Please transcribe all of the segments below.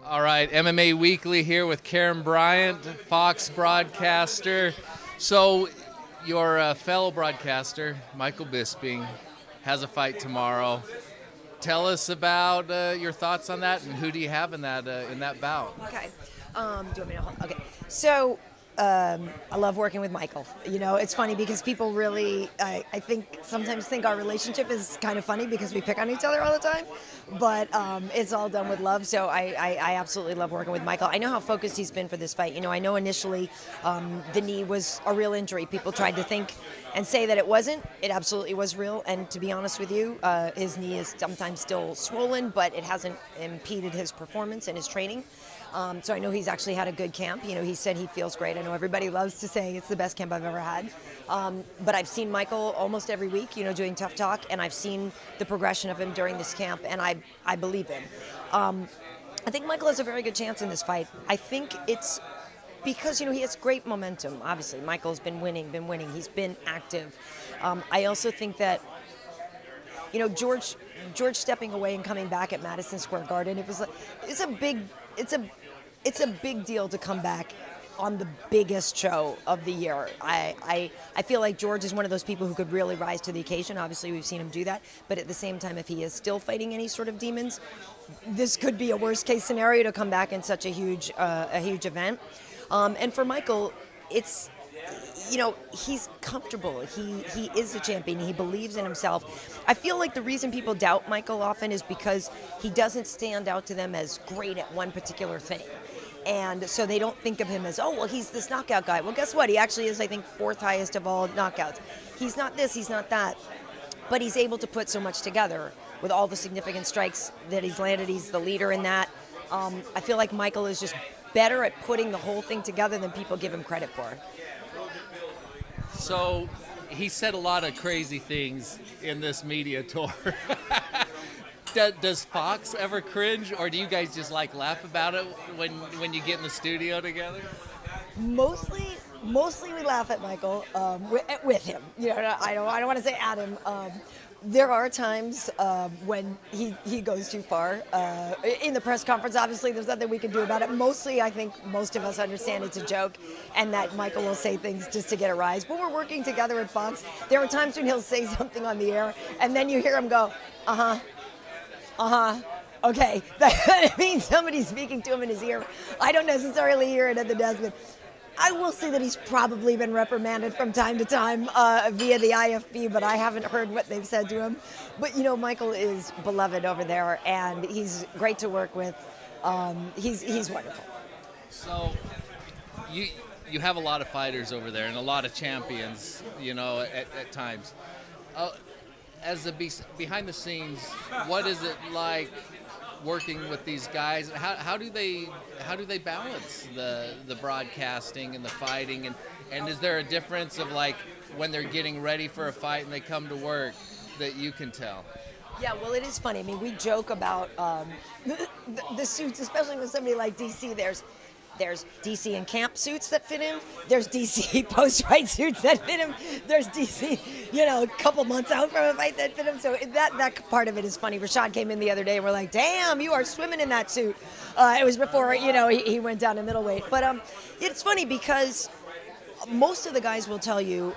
All right, MMA Weekly here with Karyn Bryant, Fox broadcaster. So your fellow broadcaster, Michael Bisping, has a fight tomorrow. Tell us about your thoughts on that, and who do you have in that bout? Okay. Do you want me to hold? Okay. So I love working with Michael. You know, it's funny because people really, I think, sometimes think our relationship is kind of funny because we pick on each other all the time. But it's all done with love. So I absolutely love working with Michael. I know how focused he's been for this fight. You know, I know initially the knee was a real injury. People tried to think and say that it wasn't. It absolutely was real. And to be honest with you, his knee is sometimes still swollen, but it hasn't impeded his performance and his training. So I know he's actually had a good camp. You know, he said he feels great. I know everybody loves to say it's the best camp I've ever had. But I've seen Michael almost every week, you know, doing Tough Talk, and I've seen the progression of him during this camp, and I believe him. I think Michael has a very good chance in this fight. I think it's because, you know, he has great momentum. Obviously, Michael's been winning. He's been active. I also think that, you know, George stepping away and coming back at Madison Square Garden, it's a big deal to come back on the biggest show of the year. I feel like George is one of those people who could really rise to the occasion. Obviously, we've seen him do that. But at the same time, if he is still fighting any sort of demons, this could be a worst-case scenario to come back in such a huge event. And for Michael, it's, you know, he's comfortable. He is a champion. He believes in himself. I feel like the reason people doubt Michael often is because he doesn't stand out to them as great at one particular thing. And so they don't think of him as, oh, well, he's this knockout guy. Well, guess what? He actually is, I think, fourth highest of all knockouts. He's not this, he's not that. But he's able to put so much together with all the significant strikes that he's landed. He's the leader in that. I feel like Michael is just better at putting the whole thing together than people give him credit for. So he said a lot of crazy things in this media tour. Does Fox ever cringe, or do you guys just like laugh about it when you get in the studio together? Mostly we laugh at Michael with him. You know, I don't want to say at him. There are times when he goes too far. In the press conference, obviously, there's nothing we can do about it. Mostly, I think most of us understand it's a joke and that Michael will say things just to get a rise. But we're working together at Fox. There are times when he'll say something on the air, and then you hear him go, okay. That means somebody's speaking to him in his ear. I don't necessarily hear it at the desk, but I will say that he's probably been reprimanded from time to time via the IFB, but I haven't heard what they've said to him. But, you know, Michael is beloved over there, and he's great to work with. He's wonderful. So you have a lot of fighters over there and a lot of champions, you know, at times. As a behind the scenes, what is it like working with these guys? How do they balance the broadcasting and the fighting, and is there a difference of like when they're getting ready for a fight and they come to work that you can tell? Yeah, well, it is funny. I mean, we joke about the suits, especially with somebody like DC. There's DC in camp suits that fit him. There's DC post-fight suits that fit him. There's DC, you know, a couple months out from a fight that fit him. So that part of it is funny. Rashad came in the other day and we're like, damn, you are swimming in that suit. It was before, you know, he went down to middleweight. But it's funny because most of the guys will tell you,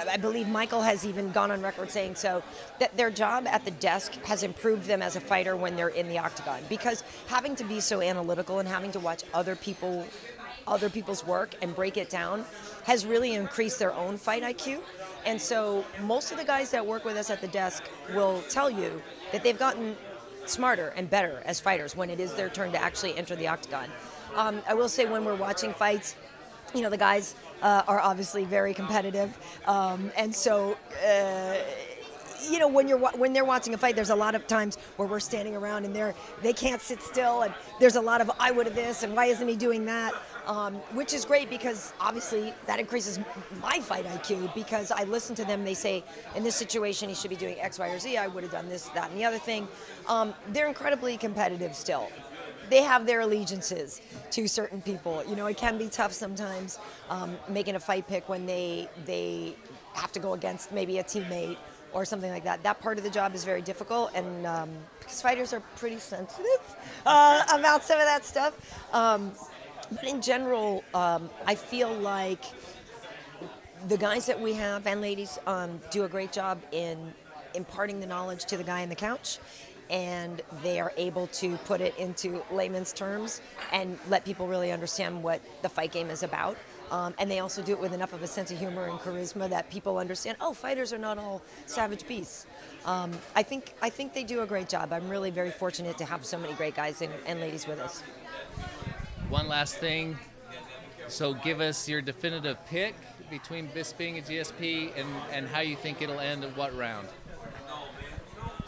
I believe Michael has even gone on record saying so, that their job at the desk has improved them as a fighter when they're in the octagon. Because having to be so analytical and having to watch other people's work and break it down has really increased their own fight IQ. And so most of the guys that work with us at the desk will tell you that they've gotten smarter and better as fighters when it is their turn to actually enter the octagon. I will say when we're watching fights, you know, the guys are obviously very competitive, and so you know, when they're watching a fight, there's a lot of times where we're standing around and they can't sit still, and there's a lot of I would have this and why isn't he doing that, which is great because obviously that increases my fight IQ because I listen to them. They say in this situation he should be doing X, Y, or Z. I would have done this, that, and the other thing. They're incredibly competitive still. They have their allegiances to certain people. You know, it can be tough sometimes making a fight pick when they have to go against maybe a teammate or something like that. That part of the job is very difficult, and because fighters are pretty sensitive about some of that stuff. But in general, I feel like the guys that we have and ladies do a great job in imparting the knowledge to the guy on the couch, and they are able to put it into layman's terms and let people really understand what the fight game is about. And they also do it with enough of a sense of humor and charisma that people understand, oh, fighters are not all savage beasts. I think they do a great job. I'm really very fortunate to have so many great guys and ladies with us. One last thing. So give us your definitive pick between Bisping and GSP, and how you think it'll end at what round.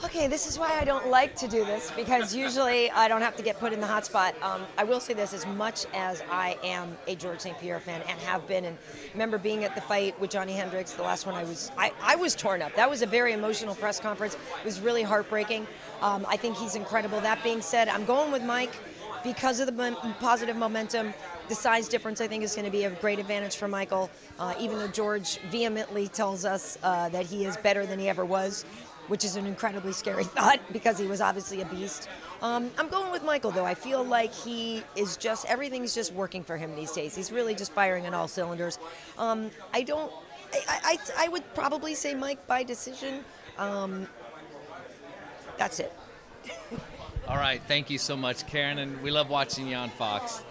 Okay, this is why I don't like to do this, because usually I don't have to get put in the hot spot. I will say this, as much as I am a Georges St-Pierre fan and have been, and remember being at the fight with Johnny Hendricks, the last one I was torn up. That was a very emotional press conference. It was really heartbreaking. I think he's incredible. That being said, I'm going with Mike because of the positive momentum. The size difference, I think, is going to be a great advantage for Michael, even though George vehemently tells us that he is better than he ever was, which is an incredibly scary thought because he was obviously a beast. I'm going with Michael, though. I feel like he is just, everything's just working for him these days. He's really just firing on all cylinders. I would probably say Mike by decision. That's it. All right, thank you so much, Karyn, and we love watching you on Fox.